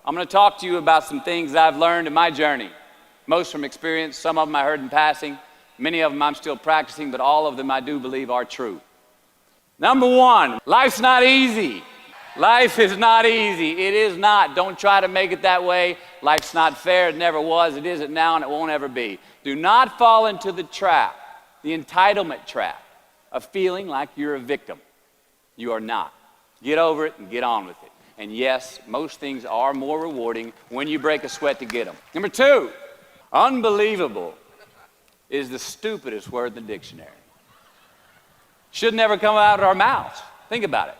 I'm going to talk to you about some things I've learned in my journey. Most from experience, some of them I heard in passing. Many of them I'm still practicing, but all of them I do believe are true. Number one, life's not easy. Life is not easy. It is not. Don't try to make it that way. Life's not fair. It never was. It isn't now, and it won't ever be. Do not fall into the trap, the entitlement trap, of feeling like you're a victim. You are not. Get over it and get on with it. And yes, most things are more rewarding when you break a sweat to get them. Number two, unbelievable is the stupidest word in the dictionary. Should never come out of our mouths. Think about it.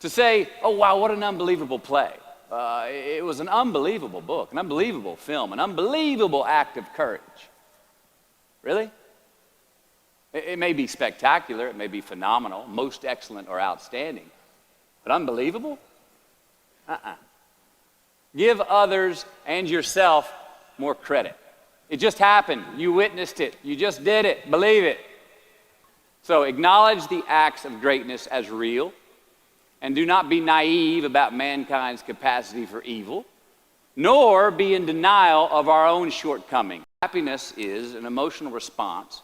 To say, oh wow, what an unbelievable play. It was an unbelievable book, an unbelievable film, an unbelievable act of courage. Really? It may be spectacular, it may be phenomenal, most excellent or outstanding, but unbelievable? Give others and yourself more credit. It just happened. You witnessed it. You just did it. Believe it. So acknowledge the acts of greatness as real, and do not be naive about mankind's capacity for evil, nor be in denial of our own shortcomings. Happiness is an emotional response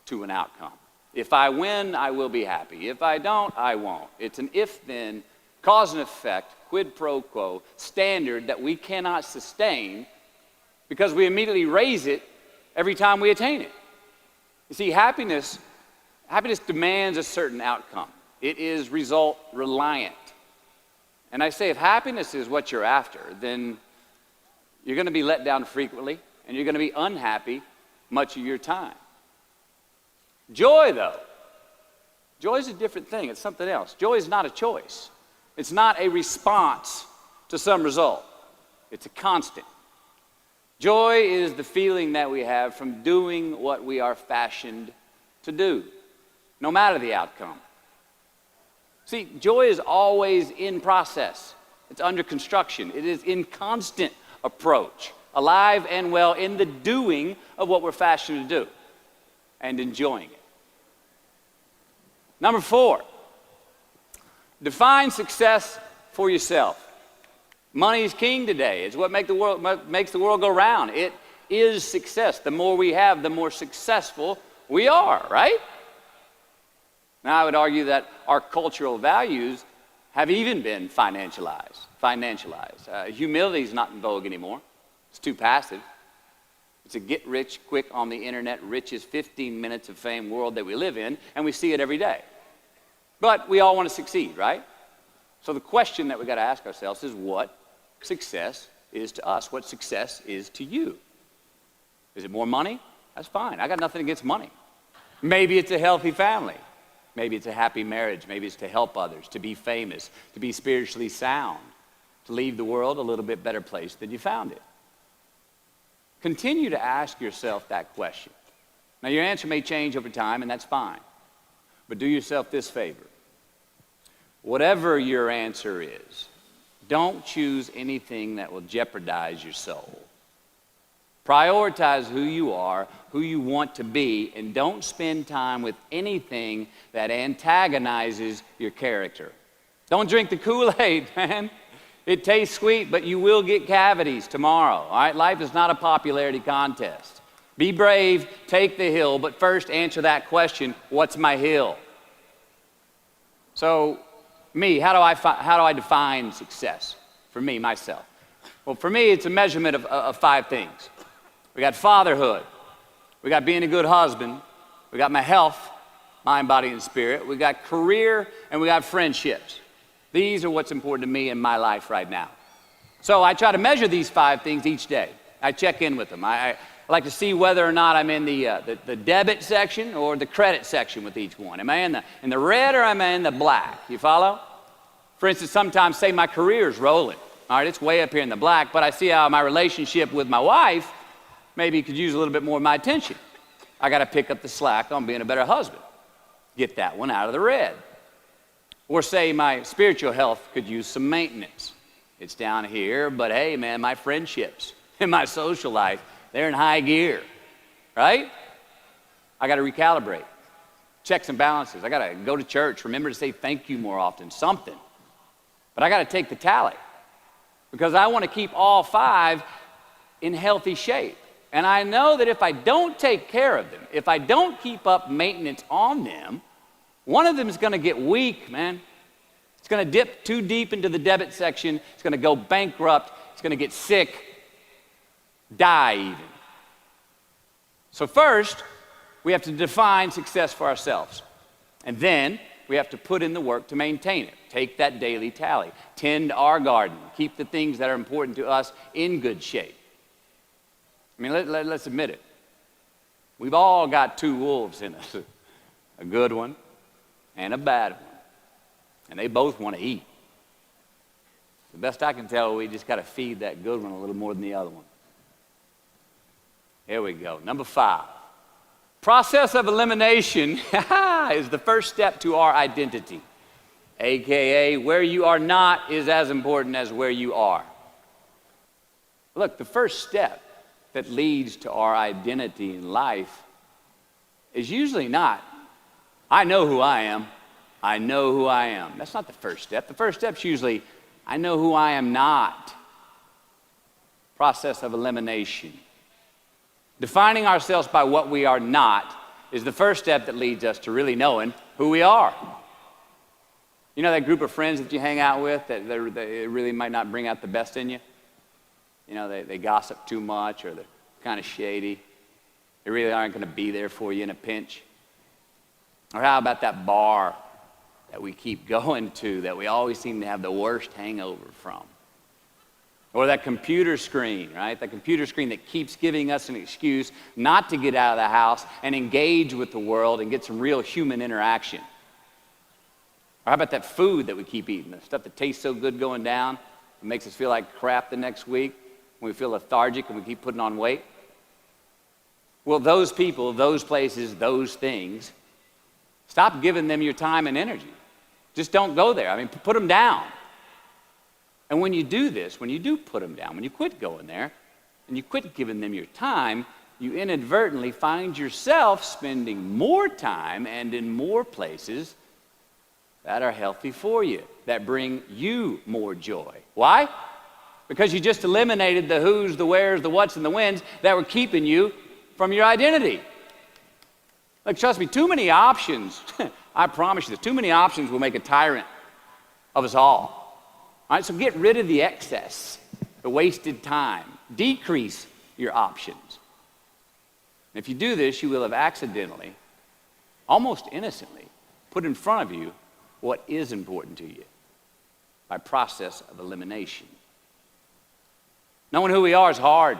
to an outcome. If I win, I will be happy. If I don't, I won't. It's an if-then, cause and effect, quid pro quo standard that we cannot sustain because we immediately raise it every time we attain it. You see, happiness demands a certain outcome. It is result reliant. And I say if happiness is what you're after, then you're going to be let down frequently and you're going to be unhappy much of your time. Joy, though, joy is a different thing. It's something else. Joy is not a choice. It's not a response to some result. It's a constant. Joy is the feeling that we have from doing what we are fashioned to do, no matter the outcome. See, joy is always in process. It's under construction. It is in constant approach, alive and well in the doing of what we're fashioned to do and enjoying it. Number four, define success for yourself. Money is king today. It's what makes the world go round. It is success. The more we have, the more successful we are, right? Now, I would argue that our cultural values have even been financialized. Humility is not in vogue anymore. It's too passive. It's a get rich quick on the internet, richest 15 minutes of fame world that we live in, and we see it every day. But we all want to succeed, right? So the question that we got to ask ourselves is what success is to us, what success is to you. Is it more money? That's fine. I got nothing against money. Maybe it's a healthy family. Maybe it's a happy marriage. Maybe it's to help others, to be famous, to be spiritually sound, to leave the world a little bit better place than you found it. Continue to ask yourself that question. Now, your answer may change over time, and that's fine. But do yourself this favor. Whatever your answer is, don't choose anything that will jeopardize your soul. Prioritize who you are, who you want to be, and don't spend time with anything that antagonizes your character. Don't drink the Kool-Aid, man. It tastes sweet, but you will get cavities tomorrow, all right? Life is not a popularity contest. Be brave, take the hill, but first answer that question, what's my hill? So, how do I define success? For me, myself. Well, for me, it's a measurement of five things. We got fatherhood. We got being a good husband. We got my health, mind, body, and spirit. We got career, and we got friendships. These are what's important to me in my life right now. So I try to measure these five things each day. I check in with them. I like to see whether or not I'm in the debit section or the credit section with each one. Am I in the red or am I in the black? You follow? For instance, sometimes say my career's rolling. All right, it's way up here in the black, but I see how my relationship with my wife maybe could use a little bit more of my attention. I got to pick up the slack on being a better husband. Get that one out of the red. Or say my spiritual health could use some maintenance. It's down here, but hey, man, my friendships and my social life, they're in high gear, right? I got to recalibrate. Checks and balances. I got to go to church. Remember to say thank you more often. Something. But I got to take the tally. because I want to keep all 5 in healthy shape. And I know that if I don't take care of them, if I don't keep up maintenance on them, one of them is going to get weak, man. It's going to dip too deep into the debit section. It's going to go bankrupt. It's going to get sick, die even. So first, we have to define success for ourselves. And then we have to put in the work to maintain it. Take that daily tally. Tend our garden. Keep the things that are important to us in good shape. I mean, let's admit it. We've all got 2 wolves in us, a good one and a bad one. And they both want to eat. The best I can tell, we just got to feed that good one a little more than the other one. Here we go. Number 5. Process of elimination is the first step to our identity. AKA, where you are not is as important as where you are. Look, the first step that leads to our identity in life is usually not, I know who I am. I know who I am. That's not the first step. The first step's usually, I know who I am not. Process of elimination. Defining ourselves by what we are not is the first step that leads us to really knowing who we are. You know that group of friends that you hang out with that they really might not bring out the best in you? You know, they gossip too much, or they're kind of shady. They really aren't going to be there for you in a pinch. Or how about that bar that we keep going to that we always seem to have the worst hangover from? Or that computer screen, right? That computer screen that keeps giving us an excuse not to get out of the house and engage with the world and get some real human interaction. Or how about that food that we keep eating, the stuff that tastes so good going down, it makes us feel like crap the next week, when we feel lethargic and we keep putting on weight? Well, those people, those places, those things, stop giving them your time and energy. Just don't go there. I mean, put them down. And when you do this, when you do put them down, when you quit going there, and you quit giving them your time, you inadvertently find yourself spending more time and in more places that are healthy for you, that bring you more joy. Why? Because you just eliminated the who's, the where's, the what's, and the when's that were keeping you from your identity. Look, trust me, too many options, I promise you this, too many options will make a tyrant of us all. All right, so get rid of the excess, the wasted time. Decrease your options. And if you do this, you will have accidentally, almost innocently, put in front of you what is important to you by process of elimination. Knowing who we are is hard.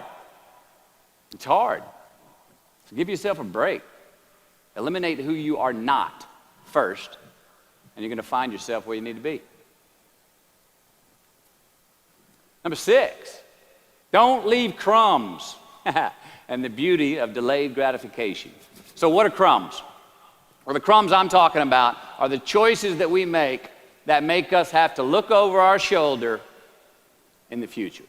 It's hard. So give yourself a break. Eliminate who you are not first, and you're going to find yourself where you need to be. Number 6, don't leave crumbs. And the beauty of delayed gratification. So what are crumbs? Well, the crumbs I'm talking about are the choices that we make that make us have to look over our shoulder in the future.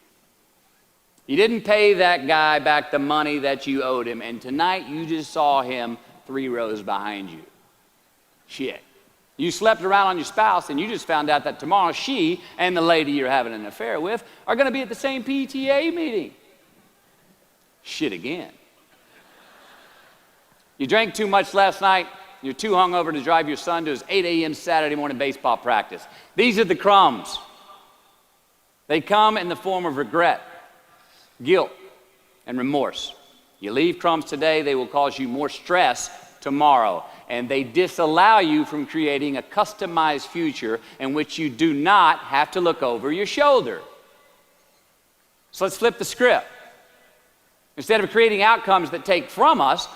You didn't pay that guy back the money that you owed him, and tonight you just saw him 3 rows behind you. Shit. You slept around on your spouse, and you just found out that tomorrow she and the lady you're having an affair with are going to be at the same PTA meeting. Shit again. You drank too much last night. You're too hungover to drive your son to his 8 a.m. Saturday morning baseball practice. These are the crumbs. They come in the form of regret, guilt, and remorse. You leave crumbs today, they will cause you more stress tomorrow. And they disallow you from creating a customized future in which you do not have to look over your shoulder. So let's flip the script. Instead of creating outcomes that take from us,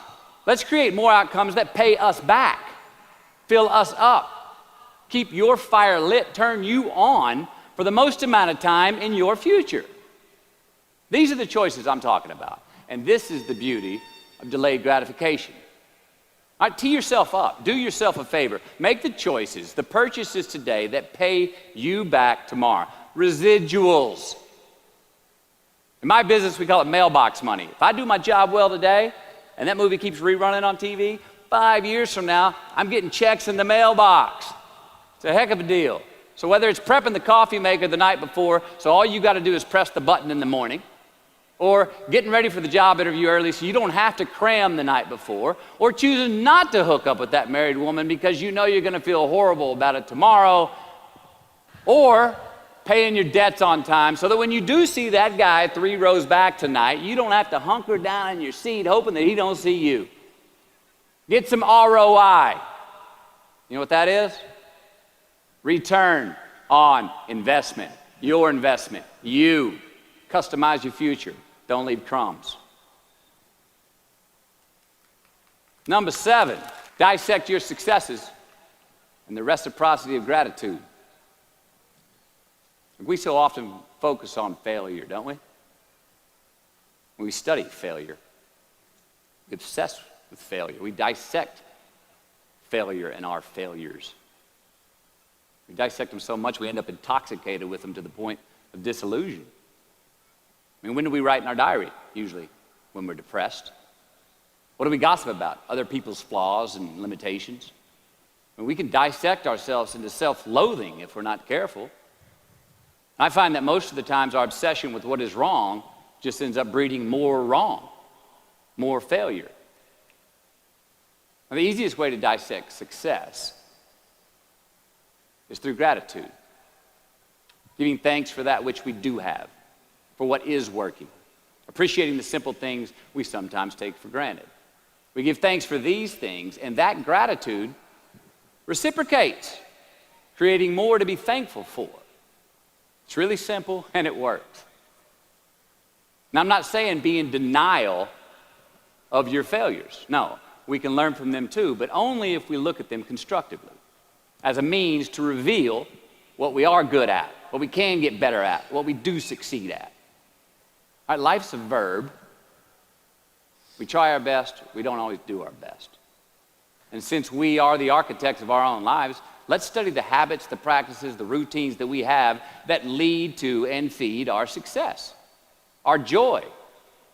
let's create more outcomes that pay us back, fill us up, keep your fire lit, turn you on for the most amount of time in your future. These are the choices I'm talking about. And this is the beauty of delayed gratification. All right, tee yourself up. Do yourself a favor. Make the choices, the purchases today that pay you back tomorrow. Residuals. In my business, we call it mailbox money. If I do my job well today, and that movie keeps rerunning on TV, 5 years from now, I'm getting checks in the mailbox. It's a heck of a deal. So whether it's prepping the coffee maker the night before, so all you got to do is press the button in the morning, or getting ready for the job interview early so you don't have to cram the night before, or choosing not to hook up with that married woman because you know you're going to feel horrible about it tomorrow, or paying your debts on time so that when you do see that guy 3 rows back tonight, you don't have to hunker down in your seat hoping that he don't see you. Get some ROI. You know what that is? Return on investment. Your investment. You. Customize your future. Don't leave crumbs. Number 7, dissect your successes and the reciprocity of gratitude. We so often focus on failure, don't we? When we study failure, we obsess with failure. We dissect failure and our failures. We dissect them so much we end up intoxicated with them to the point of disillusion. I mean, when do we write in our diary? Usually when we're depressed. What do we gossip about? Other people's flaws and limitations. I mean, we can dissect ourselves into self-loathing if we're not careful. I find that most of the times our obsession with what is wrong just ends up breeding more wrong, more failure. Now, the easiest way to dissect success is through gratitude, giving thanks for that which we do have, for what is working, appreciating the simple things we sometimes take for granted. We give thanks for these things, and that gratitude reciprocates, creating more to be thankful for. It's really simple, and it works. Now, I'm not saying be in denial of your failures. No, we can learn from them too, but only if we look at them constructively, as a means to reveal what we are good at, what we can get better at, what we do succeed at. All right, life's a verb. We try our best, we don't always do our best. And since we are the architects of our own lives, let's study the habits, the practices, the routines that we have that lead to and feed our success, our joy,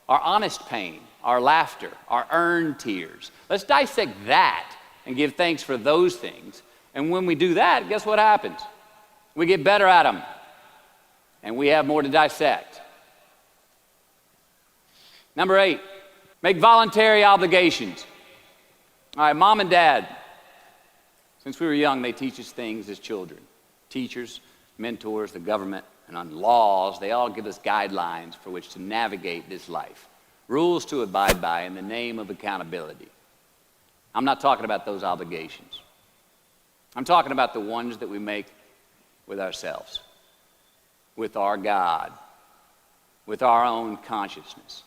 our honest pain, our laughter, our earned tears. Let's dissect that and give thanks for those things. And when we do that, guess what happens? We get better at them, and we have more to dissect. Number 8, make voluntary obligations. All right, mom and dad, since we were young, they teach us things as children. Teachers, mentors, the government, and on laws, they all give us guidelines for which to navigate this life. Rules to abide by in the name of accountability. I'm not talking about those obligations. I'm talking about the ones that we make with ourselves, with our God, with our own consciousness.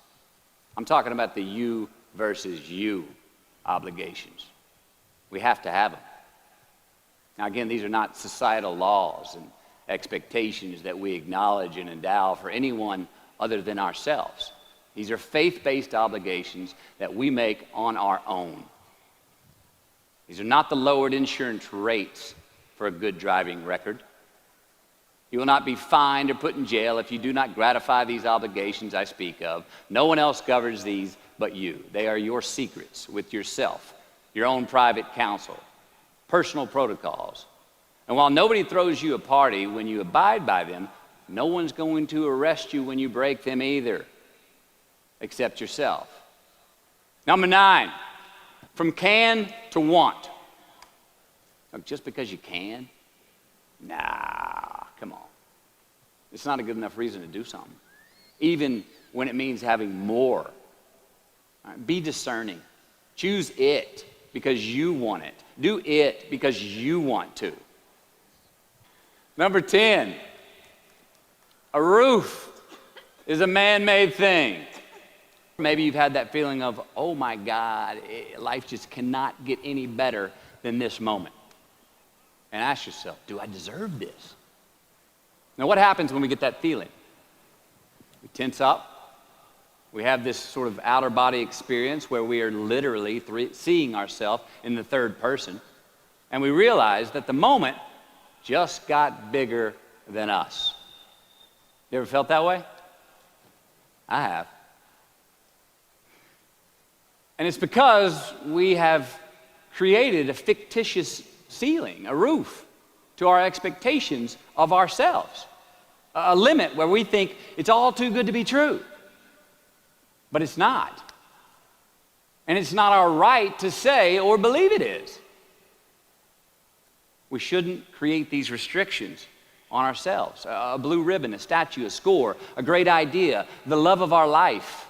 I'm talking about the you versus you obligations. We have to have them. Now again, these are not societal laws and expectations that we acknowledge and endow for anyone other than ourselves. These are faith-based obligations that we make on our own. These are not the lowered insurance rates for a good driving record. You will not be fined or put in jail if you do not gratify these obligations I speak of. No one else governs these but you. They are your secrets with yourself, your own private counsel, personal protocols. And while nobody throws you a party when you abide by them, no one's going to arrest you when you break them either, except yourself. Number 9, from can to want. Look, just because you can? Nah, come on. It's not a good enough reason to do something, even when it means having more. All right, be discerning. Choose it because you want it. Do it because you want to. Number 10, a roof is a man-made thing. Maybe you've had that feeling of, oh my God, life just cannot get any better than this moment. And ask yourself, do I deserve this? Now what happens when we get that feeling? We tense up. We have this sort of outer body experience where we are literally seeing ourselves in the third person. And we realize that the moment just got bigger than us. You ever felt that way? I have. And it's because we have created a fictitious ceiling, a roof, to our expectations of ourselves. A limit where we think it's all too good to be true. But it's not. And it's not our right to say or believe it is. We shouldn't create these restrictions on ourselves. A blue ribbon, a statue, a score, a great idea, the love of our life,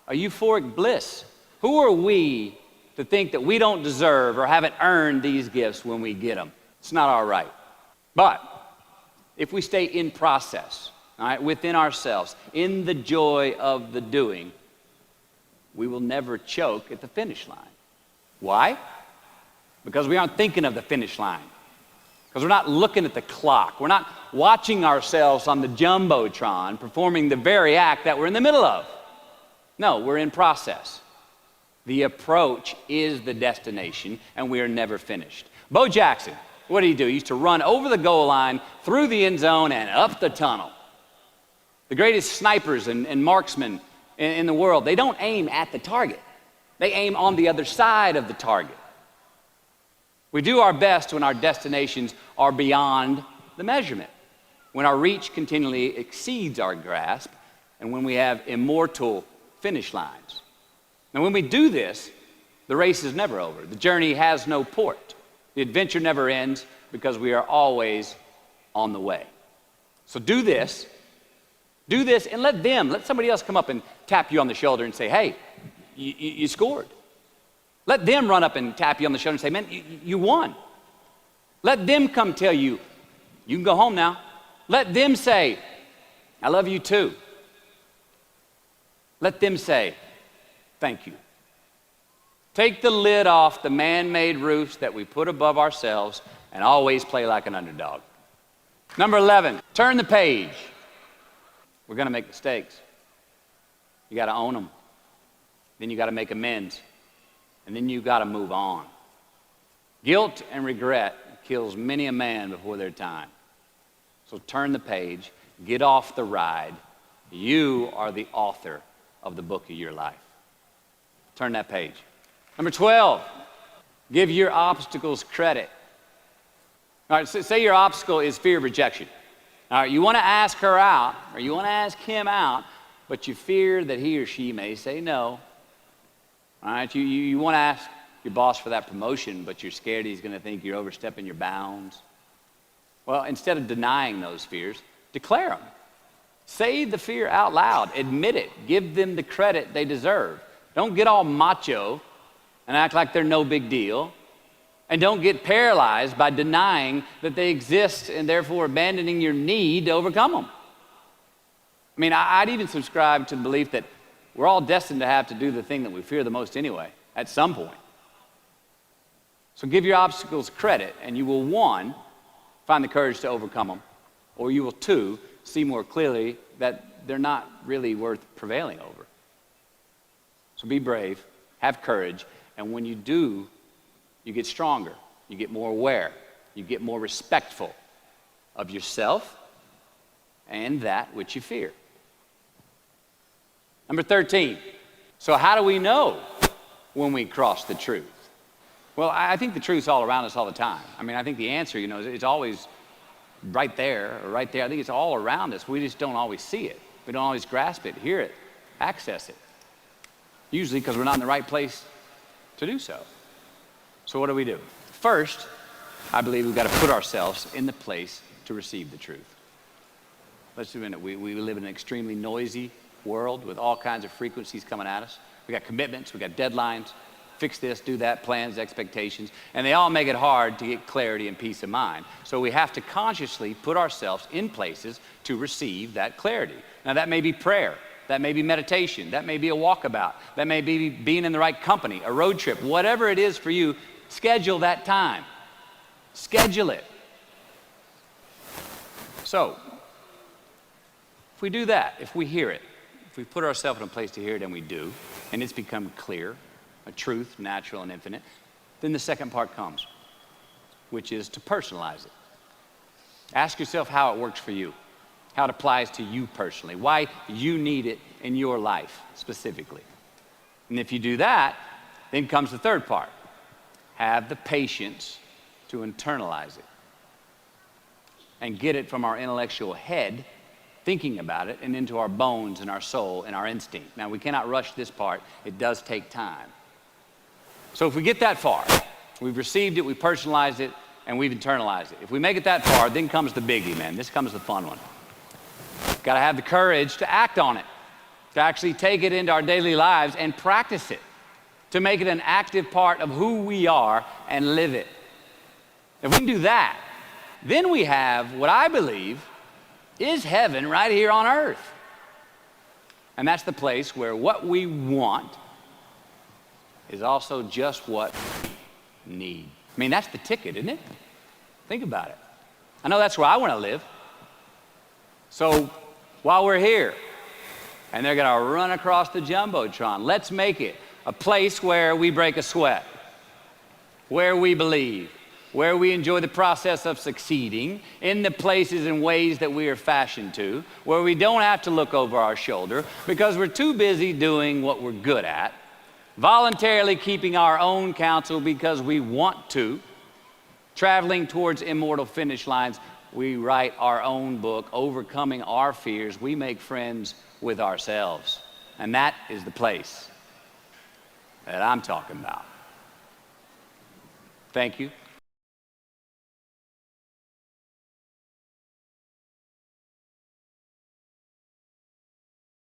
a euphoric bliss. Who are we to think that we don't deserve or haven't earned these gifts when we get them? It's not our right. But if we stay in process, all right, within ourselves, in the joy of the doing, we will never choke at the finish line. Why? Because we aren't thinking of the finish line. Because we're not looking at the clock. We're not watching ourselves on the Jumbotron performing the very act that we're in the middle of. No, we're in process. The approach is the destination, and we are never finished. Bo Jackson, what did he do? He used to run over the goal line, through the end zone, and up the tunnel. The greatest snipers and marksmen in the world, they don't aim at the target. They aim on the other side of the target. We do our best when our destinations are beyond the measurement, when our reach continually exceeds our grasp, and when we have immortal finish lines. Now, when we do this, the race is never over. The journey has no port. The adventure never ends because we are always on the way. So do this, and let somebody else come up and tap you on the shoulder and say, hey, you scored. Let them run up and tap you on the shoulder and say, man, you won. Let them come tell you, you can go home now. Let them say, I love you too. Let them say, thank you. Take the lid off the man-made roofs that we put above ourselves and always play like an underdog. Number 11, turn the page. We're going to make mistakes. You got to own them. Then you got to make amends. And then you got to move on. Guilt and regret kills many a man before their time. So turn the page, get off the ride. You are the author of the book of your life. Turn that page. Number 12, give your obstacles credit. All right, so say your obstacle is fear of rejection. All right, you want to ask her out, or you want to ask him out, but you fear that he or she may say no. All right, you want to ask your boss for that promotion, but you're scared he's going to think you're overstepping your bounds. Well, instead of denying those fears, declare them. Say the fear out loud. Admit it. Give them the credit they deserve. Don't get all macho and act like they're no big deal. And don't get paralyzed by denying that they exist and therefore abandoning your need to overcome them. I mean, I'd even subscribe to the belief that we're all destined to have to do the thing that we fear the most anyway, at some point. So give your obstacles credit, and you will, 1, find the courage to overcome them, or you will, 2, see more clearly that they're not really worth prevailing over. So be brave, have courage, and when you do, you get stronger, you get more aware, you get more respectful of yourself and that which you fear. Number 13, so how do we know when we cross the truth? Well, I think the truth's all around us all the time. I mean, I think the answer, it's always right there or right there. I think it's all around us. We just don't always see it. We don't always grasp it, hear it, access it. Usually because we're not in the right place to do so. So what do? First, I believe we've got to put ourselves in the place to receive the truth. Let's admit it. We live in an extremely noisy world with all kinds of frequencies coming at us. We got commitments, we got deadlines, fix this, do that, plans, expectations, and they all make it hard to get clarity and peace of mind. So we have to consciously put ourselves in places to receive that clarity. Now that may be prayer, that may be meditation, that may be a walkabout, that may be being in the right company, a road trip, whatever it is for you, schedule that time. Schedule it. So, if we do that, if we hear it, if we put ourselves in a place to hear it, and we do, and it's become clear, a truth, natural and infinite, then the second part comes, which is to personalize it. Ask yourself how it works for you, how it applies to you personally, why you need it in your life specifically. And if you do that, then comes the third part. Have the patience to internalize it. and get it from our intellectual head, thinking about it, and into our bones and our soul and our instinct. Now, we cannot rush this part. It does take time. So if we get that far, we've received it, we personalized it, and we've internalized it. If we make it that far, then comes the biggie, man. This comes the fun one. Got to have the courage to act on it, to actually take it into our daily lives and practice it, to make it an active part of who we are and live it. If we can do that, then we have what I believe is heaven right here on earth. And that's the place where what we want is also just what we need. I mean, that's the ticket, isn't it? Think about it. I know that's where I want to live. So while we're here, and they're going to run across the Jumbotron, let's make it a place where we break a sweat, where we believe, where we enjoy the process of succeeding in the places and ways that we are fashioned to, where we don't have to look over our shoulder because we're too busy doing what we're good at, voluntarily keeping our own counsel because we want to, traveling towards immortal finish lines. We write our own book, overcoming our fears. We make friends with ourselves. And that is the place that I'm talking about. Thank you.